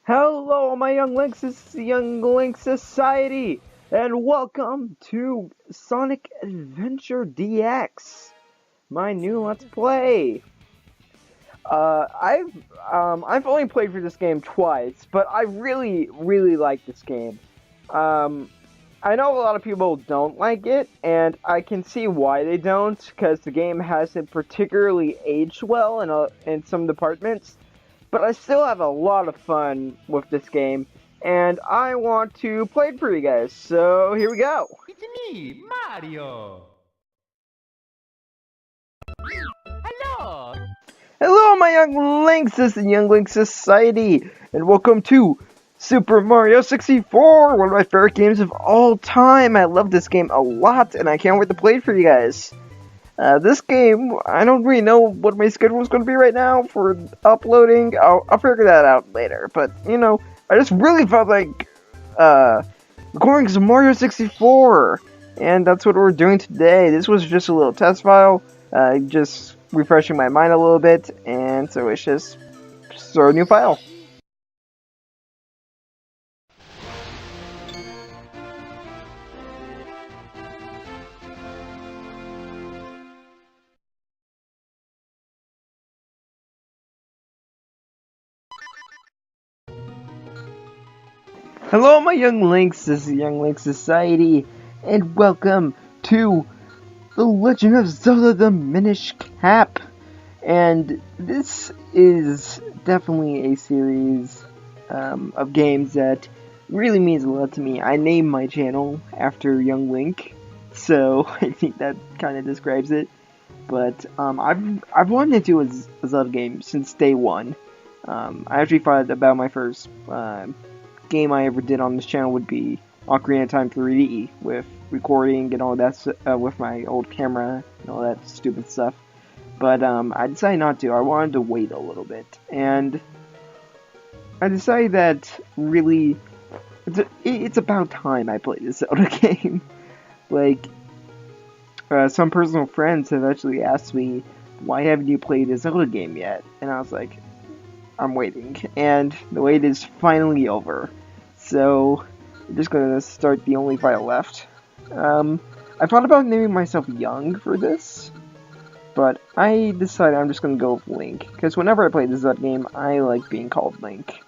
Hello, my young links, this is the Young Link Society, and welcome to Sonic Adventure DX, my new Let's Play. I've only played through this game twice, but I really like this game. I know a lot of people don't like it, and I can see why they don't, because the game hasn't particularly aged well in some departments. But I still have a lot of fun with this game, and I want to play it for you guys, so here we go! It's me, Mario! Hello! Hello, my young links! This is the Young Link Society, and welcome to Super Mario 64, one of my favorite games of all time. I love this game a lot, and I can't wait to play it for you guys. This game, I don't really know what my schedule is going to be right now for uploading. I'll figure that out later. But, you know, I just really felt like recording some Mario 64. And that's what we're doing today. This was just a little test file. Just refreshing my mind a little bit. And so it's just start a new file. Hello, my young links, this is the Young Link Society, and welcome to The Legend of Zelda the Minish Cap. And this is definitely a series of games that really means a lot to me. I named my channel after Young Link, so I think that kind of describes it. But I've wanted to do a Zelda game since day one. I actually thought about my first game I ever did on this channel would be Ocarina of Time 3D, with recording and all that with my old camera and all that stupid stuff. But I decided not to. I wanted to wait a little bit, and I decided that really it's about time I played this Zelda game. Like, some personal friends have actually asked me, why haven't you played a Zelda game yet? And I was like, I'm waiting, and the wait is finally over. So, I'm just gonna start the only file left. I thought about naming myself Young for this, but I decided I'm just gonna go with Link, because whenever I play this Zelda game, I like being called Link.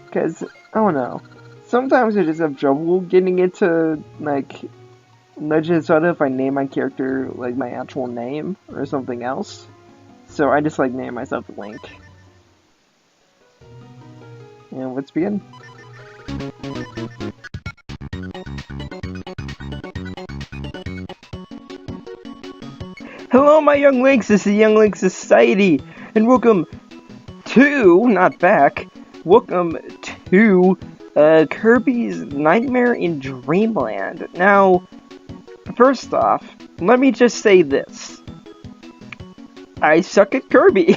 Because, I don't know, sometimes I just have trouble getting into, like, Legend of Zelda if I name my character, like, my actual name, or something else. So I just like name myself Link. And let's begin. Hello, my young links, this is the Young Link Society, and welcome to, not back, welcome to Kirby's Nightmare in Dreamland. Now, first off, let me just say this. I suck at Kirby.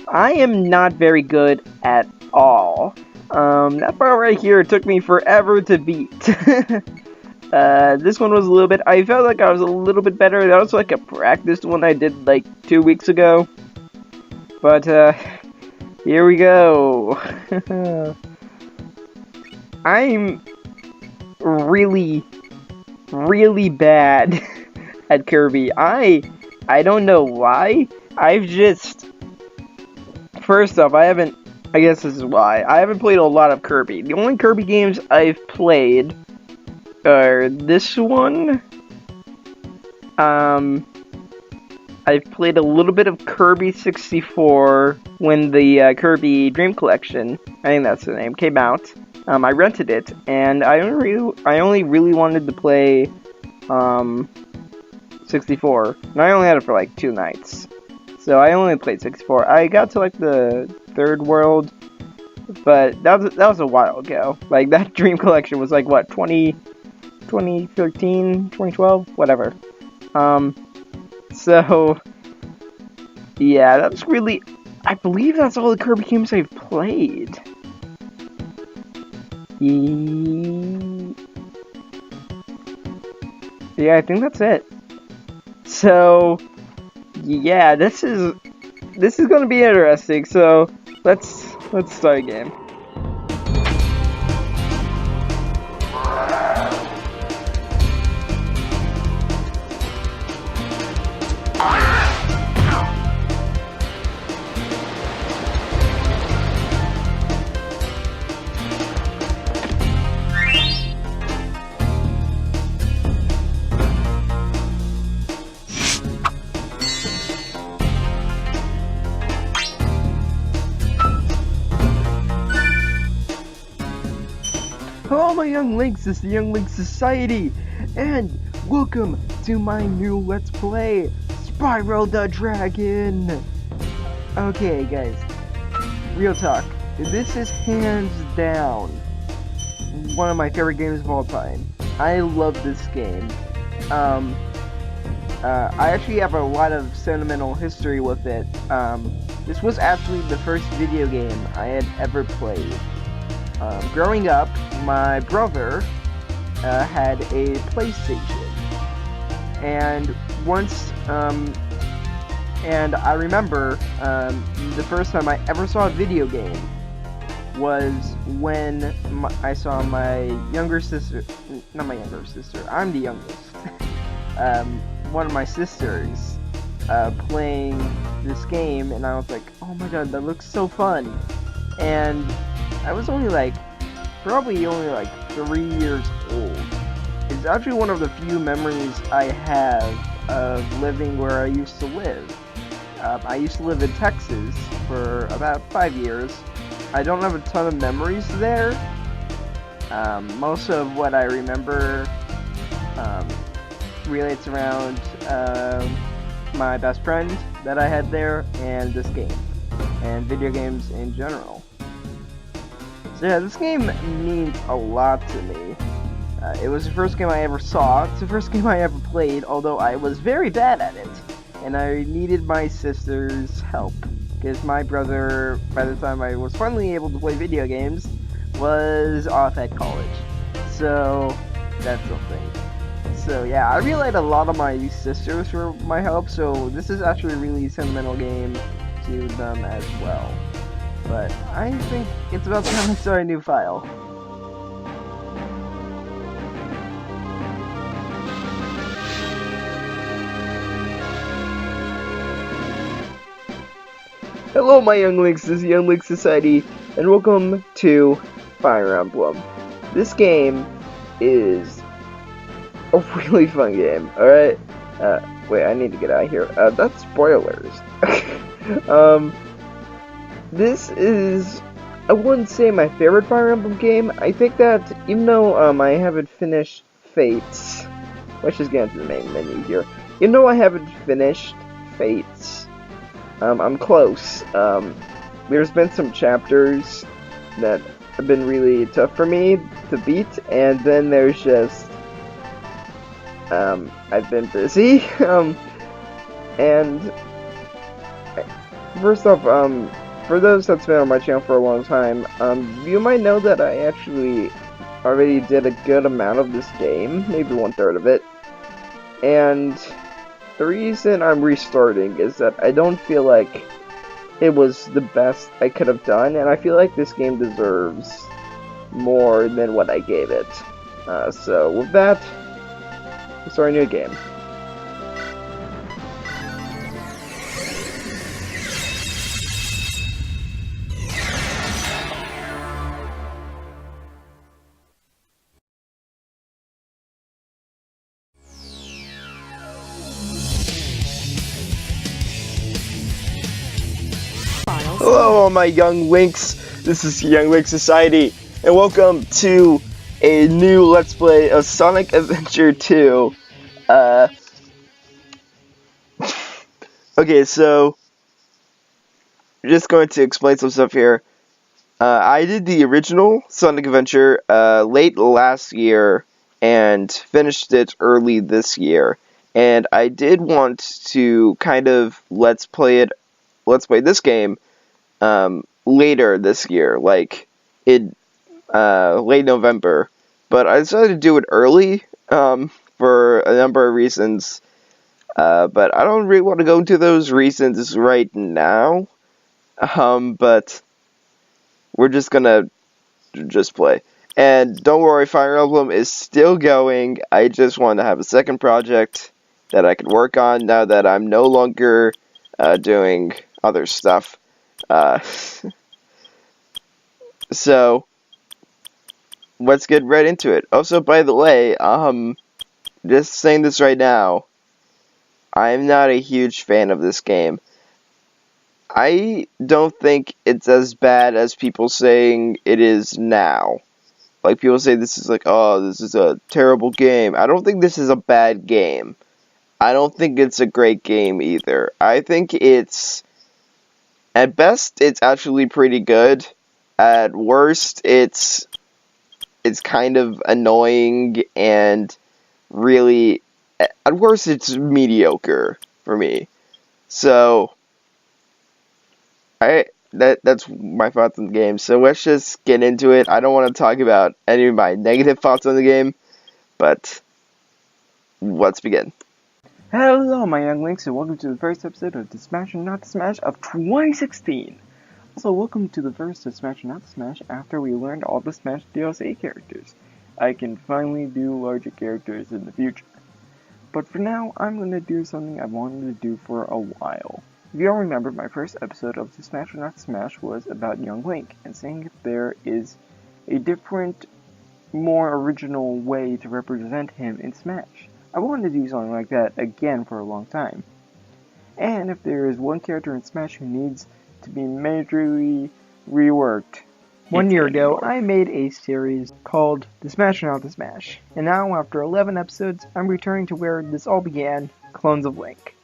I am not very good at all. That part right here took me forever to beat. This one was a little bit, I felt like I was a little bit better. That was like a practice one I did like 2 weeks ago. But, here we go. I'm really bad at Kirby. I don't know why. I've just, first off, I guess this is why. I haven't played a lot of Kirby. The only Kirby games I've played are this one. I've played a little bit of Kirby 64 when the Kirby Dream Collection, I think that's the name, came out. I rented it, and I only really wanted to play 64, and I only had it for like 2 nights. So I only played 64. I got to like the 3rd world, but that was a while ago. Like, that Dream Collection was like, what, 2013, 2012, whatever. So, yeah, that's really, I believe that's all the Kirby games I've played. Yeah, I think that's it. So, yeah, this is gonna be interesting. So let's start a game. Hello my young links, it's the TheYoungLinkSociety, and welcome to my new Let's Play, Spyro the Dragon! Okay guys, real talk, this is hands down one of my favorite games of all time. I love this game. I actually have a lot of sentimental history with it. This was actually the first video game I had ever played. Growing up, my brother had a PlayStation, and once, and I remember the first time I ever saw a video game was when I saw my younger sister, not my younger sister, I'm the youngest, one of my sisters playing this game, and I was like, oh my god, that looks so fun, and I was probably only like 3 years old. It's actually one of the few memories I have of living where I used to live. I used to live in Texas for about 5 years. I don't have a ton of memories there. Most of what I remember relates around my best friend that I had there and this game, and video games in general. So yeah, this game means a lot to me. It was the first game I ever saw, it's the first game I ever played, although I was very bad at it, and I needed my sister's help, because my brother, by the time I was finally able to play video games, was off at college. So, that's something. So yeah, I relied a lot on my sisters for my help, so this is actually a really sentimental game to them as well. But I think it's about time to start a new file. Hello my young links, this is TheYoungLinkSociety, and welcome to Fire Emblem. This game is a really fun game, alright? Wait, I need to get out of here. That's spoilers. This is, I wouldn't say my favorite Fire Emblem game. I think that even though I haven't finished Fates, let's just get into the main menu here. Even though I haven't finished Fates, I'm close. There's been some chapters that have been really tough for me to beat, and then there's just, I've been busy, and first off, for those that's been on my channel for a long time, you might know that I actually already did a good amount of this game, maybe 1/3 of it, and the reason I'm restarting is that I don't feel like it was the best I could have done, and I feel like this game deserves more than what I gave it. So with that, let's start a new game. Hello my young links, this is TheYoungLinkSociety, and welcome to a new Let's Play of Sonic Adventure 2. Okay, so, I'm just going to explain some stuff here. I did the original Sonic Adventure late last year, and finished it early this year. And I did want to kind of let's play this game later this year, like in late November, but I decided to do it early for a number of reasons, but I don't really want to go into those reasons right now, but we're just gonna play. And don't worry, Fire Emblem is still going. I just want to have a second project, that I could work on now that I'm no longer doing other stuff. So let's get right into it. Also, by the way, just saying this right now, I'm not a huge fan of this game. I don't think it's as bad as people saying it is now. Like, people say this is like, oh, this is a terrible game. I don't think this is a bad game. I don't think it's a great game either. I think it's, at best, it's actually pretty good. At worst, it's kind of annoying and really, at worst, it's mediocre for me. So, that's my thoughts on the game. So let's just get into it. I don't want to talk about any of my negative thoughts on the game, but let's begin. Hello, my young links, and welcome to the first episode of the Smash and Not to Smash of 2016. Also, welcome to the first of Smash and Not to Smash after we learned all the Smash DLC characters. I can finally do larger characters in the future. But for now, I'm going to do something I've wanted to do for a while. If you all remember, my first episode of the Smash or Not to Smash was about Young Link, and saying if there is a different, more original way to represent him in Smash. I wanted to do something like that again for a long time. And if there is one character in Smash who needs to be majorly reworked. 1 year ago, I made a series called The Smash or Not to Smash, and now after 11 episodes, I'm returning to where this all began, Clones of Link.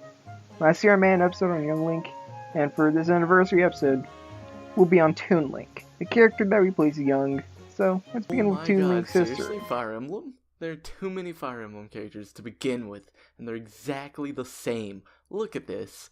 Last year I made an episode on Young Link, and for this anniversary episode, we'll be on Toon Link, a character that replaces Young. So let's begin with Toon Link's history. Seriously, Fire Emblem? There are too many Fire Emblem characters to begin with, and they're exactly the same. Look at this.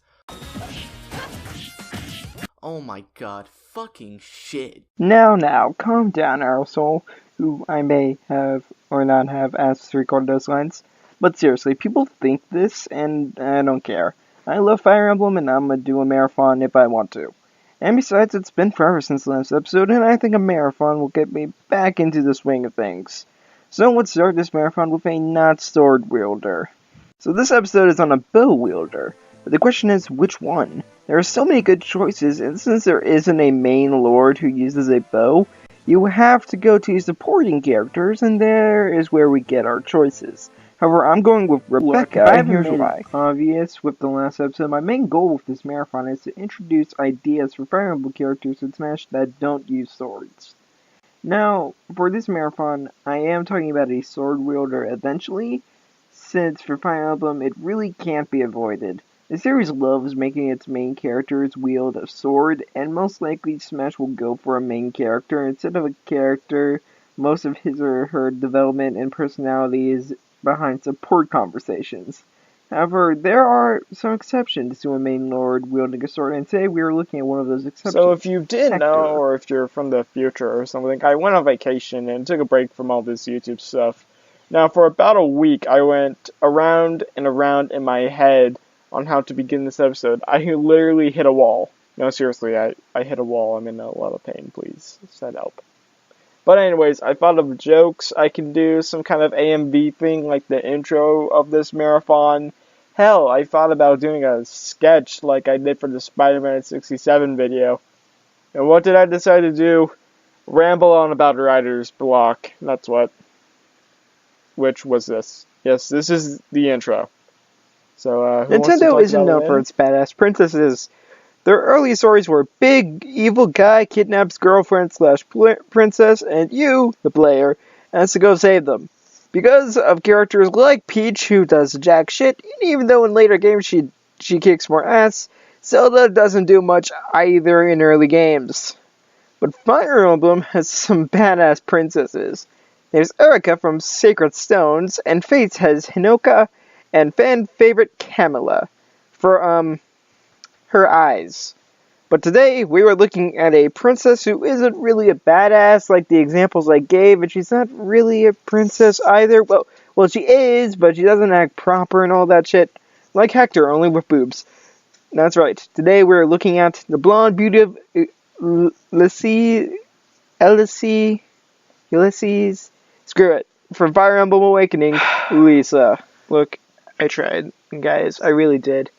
Oh my god, fucking shit. Now, calm down, Aerosol, who I may have or not have asked to record those lines. But seriously, people think this, and I don't care. I love Fire Emblem, and I'm gonna do a marathon if I want to. And besides, it's been forever since the last episode, and I think a marathon will get me back into the swing of things. So let's start this marathon with a not sword wielder. So this episode is on a bow wielder, but the question is, which one? There are so many good choices, and since there isn't a main lord who uses a bow, you have to go to supporting characters, and there is where we get our choices. However, I'm going with Rebecca, and here's why. Obvious with the last episode, my main goal with this marathon is to introduce ideas for Fire Emblem characters in Smash that don't use swords. Now, for this marathon, I am talking about a sword wielder eventually, since for Fire Emblem, it really can't be avoided. The series loves making its main characters wield a sword, and most likely Smash will go for a main character instead of a character. Most of his or her development and personality is behind support conversations. However, there are some exceptions to a main lord wielding a sword, and today we are looking at one of those exceptions. So if you didn't know, or if you're from the future or something, I went on vacation and took a break from all this YouTube stuff. Now, for about a week, I went around and around in my head on how to begin this episode. I literally hit a wall. No, seriously, I hit a wall. I'm in a lot of pain. Please, send help. But anyways, I thought of jokes I can do, some kind of AMV thing like the intro of this marathon. Hell, I thought about doing a sketch like I did for the Spider-Man 67 video. And what did I decide to do? Ramble on about writer's block. That's what. Which was this. Yes, this is the intro. So, Nintendo isn't known for its badass princesses. Their early stories were big, evil guy kidnaps girlfriend / princess, and you, the player, has to go save them. Because of characters like Peach, who does jack shit, and even though in later games she kicks more ass, Zelda doesn't do much either in early games. But Fire Emblem has some badass princesses. There's Erika from Sacred Stones, and Fates has Hinoka, and fan favorite Camilla for, her eyes. But today, we were looking at a princess who isn't really a badass like the examples I gave, and she's not really a princess either. Well, she is, but she doesn't act proper and all that shit. Like Hector, only with boobs. That's right. Today, we're looking at the blonde beauty of Ulysses. Screw it. From Fire Emblem Awakening, Lisa. Look, I tried. guys. I really did.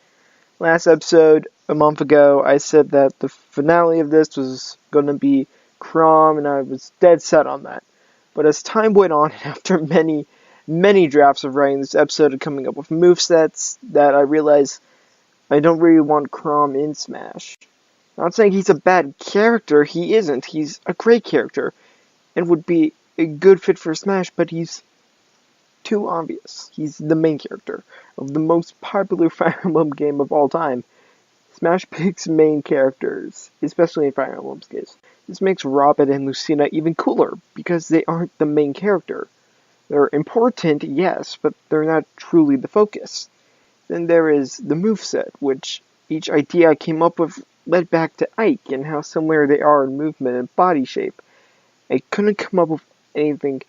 Last episode, a month ago, I said that the finale of this was going to be Chrom, and I was dead set on that. But as time went on, and after many drafts of writing this episode and coming up with movesets, that I realized I don't really want Chrom in Smash. Not saying he's a bad character, he isn't. He's a great character, and would be a good fit for Smash, but he's too obvious. He's the main character of the most popular Fire Emblem game of all time. Smash picks main characters, especially in Fire Emblem's case. This makes Robin and Lucina even cooler, because they aren't the main character. They're important, yes, but they're not truly the focus. Then there is the moveset, which each idea I came up with led back to Ike, and how similar they are in movement and body shape. I couldn't come up with anything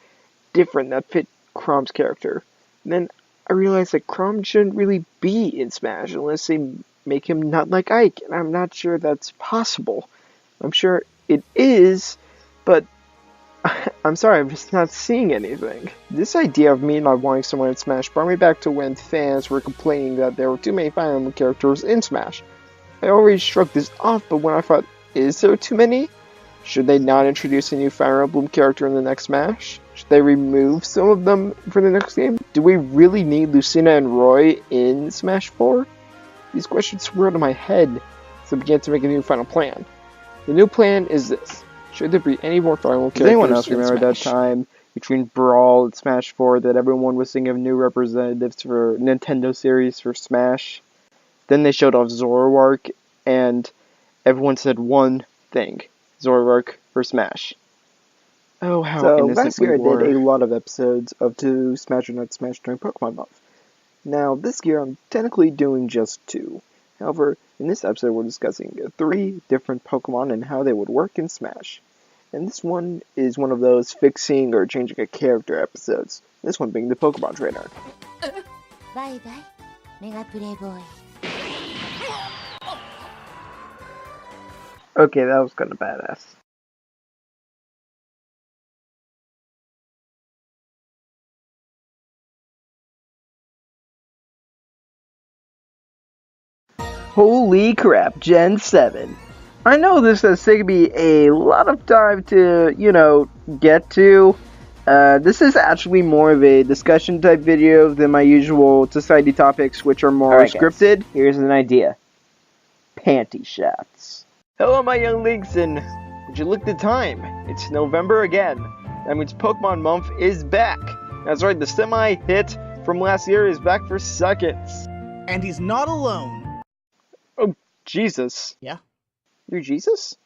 different that fit Chrom's character. And then I realized that Chrom shouldn't really be in Smash unless they make him not like Ike, and I'm not sure that's possible. I'm sure it is, but I'm sorry, I'm just not seeing anything. This idea of me not wanting someone in Smash brought me back to when fans were complaining that there were too many Fire Emblem characters in Smash. I already shrugged this off, but when I thought, is there too many? Should they not introduce a new Fire Emblem character in the next Smash? Should they remove some of them for the next game? Do we really need Lucina and Roy in Smash 4? These questions swirled in my head, so I began to make a new final plan. The new plan is this. Should there be any more Fire Emblem characters? Does anyone else remember that Smash? time between Brawl and Smash 4 that everyone was thinking of new representatives for Nintendo series for Smash? Then they showed off Zandork, and everyone said one thing. Zandork for Smash. Oh, how innocent last year we were. I did a lot of episodes of 2 Smash or Not Smash during Pokemon Month. Now, this year I'm technically doing just 2. However, in this episode we're discussing 3 different Pokemon and how they would work in Smash. And this one is one of those fixing or changing a character episodes. This one being the Pokemon Trainer. Bye bye, Mega Playboy. Okay, that was kind of badass. Holy crap, Gen 7. I know this has taken me a lot of time to, get to. This is actually more of a discussion type video than my usual society topics, which are more scripted. Here's an idea. Panty shots. Hello, my young links, and would you look at the time? It's November again. That means Pokemon Month is back. That's right, the semi-hit from last year is back for seconds. And he's not alone. Oh, Jesus. Yeah? You're Jesus?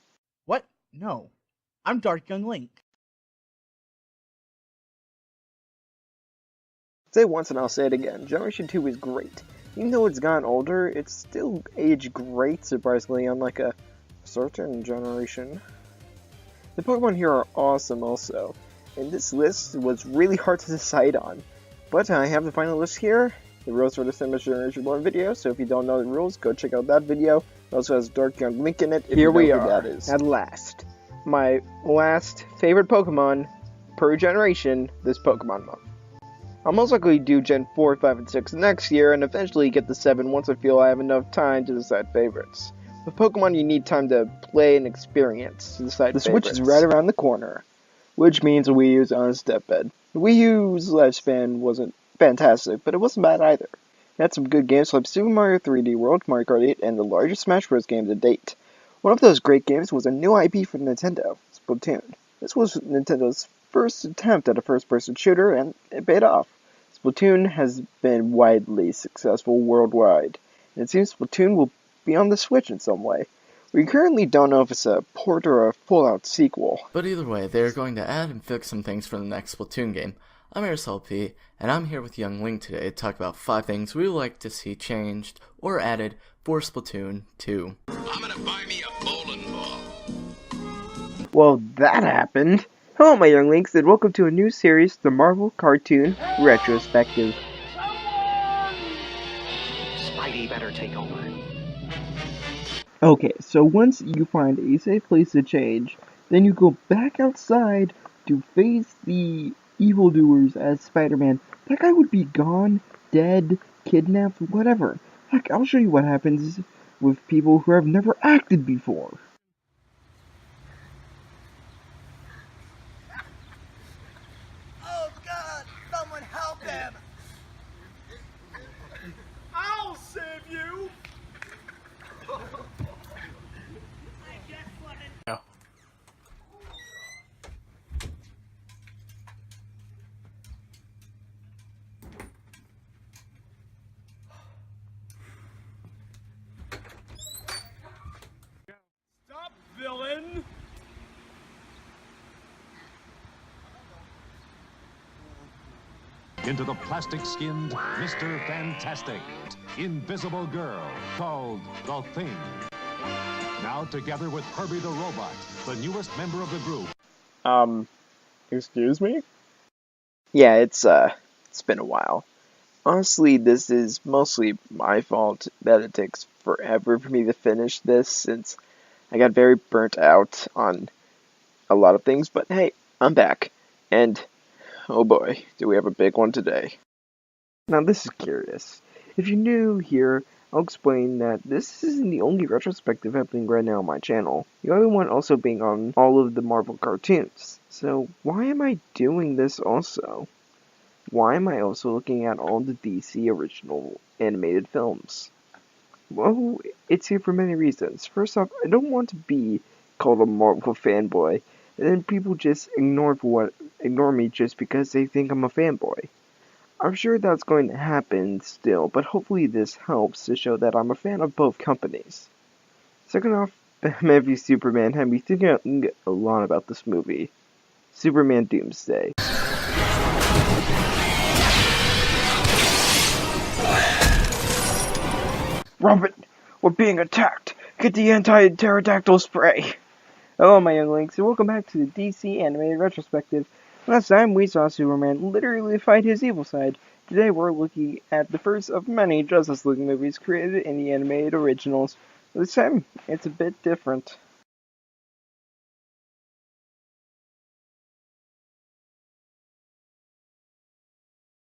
What? No. I'm Dark Young Link. Say it once and I'll say it again. Generation 2 is great. Even though it's gotten older, it's still aged great, surprisingly, unlike a certain generation. The Pokemon here are awesome also, and this list was really hard to decide on. But I have the final list here. The rules for the Smash Generation 1 video, so if you don't know the rules, go check out that video. It also has Dark Young Link in it. Here we are, that is. At last. My last favorite Pokemon per generation this Pokemon month. I'll most likely do Gen 4, 5, and 6 next year, and eventually get the 7 once I feel I have enough time to decide favorites. With Pokemon, you need time to play and experience to decide favorites. The Switch is right around the corner, which means a Wii U is on its deathbed. The Wii U's lifespan wasn't fantastic, but it wasn't bad either. It had some good games like Super Mario 3D World, Mario Kart 8, and the largest Smash Bros. Game to date. One of those great games was a new IP for Nintendo, Splatoon. This was Nintendo's first attempt at a first-person shooter, and it paid off. Splatoon has been widely successful worldwide, and it seems Splatoon will be on the Switch in some way. We currently don't know if it's a port or a full-out sequel. But either way, they are going to add and fix some things for the next Splatoon game. I'm Aerosol P, and I'm here with Young Link today to talk about 5 things we would like to see changed or added for Splatoon 2. I'm gonna buy me a bowling ball. Well, that happened. Hello, my young links, and welcome to a new series, the Marvel Cartoon Retrospective. Spidey better take over. Okay, so once you find a safe place to change, then you go back outside to face the evildoers as Spider-Man. That guy would be gone, dead, kidnapped, whatever. Heck, I'll show you what happens with people who have never acted before. Oh God! Someone help him! I'll save you! Stop, villain! Into the plastic-skinned Mr. Fantastic, invisible girl called The Thing. Now together with Kirby the Robot, the newest member of the group. Excuse me? Yeah, it's been a while. Honestly, this is mostly my fault that it takes forever for me to finish this, since I got very burnt out on a lot of things, but hey, I'm back. And oh boy, do we have a big one today. Now this is curious. If you're new here, I'll explain that this isn't the only retrospective happening right now on my channel. The other one also being on all of the Marvel cartoons. So why am I doing this also? Why am I also looking at all the DC original animated films? Well, it's here for many reasons. First off, I don't want to be called a Marvel fanboy, and then people just ignore me just because they think I'm a fanboy. I'm sure that's going to happen still, but hopefully this helps to show that I'm a fan of both companies. Second off, Batman v Superman had me thinking a lot about this movie. Superman Doomsday. Robert, we're being attacked! Get the anti-pterodactyl spray! Hello my younglings, and welcome back to the DC Animated Retrospective. Last time we saw Superman literally fight his evil side. Today we're looking at the first of many Justice League movies created in the animated originals. This time, it's a bit different.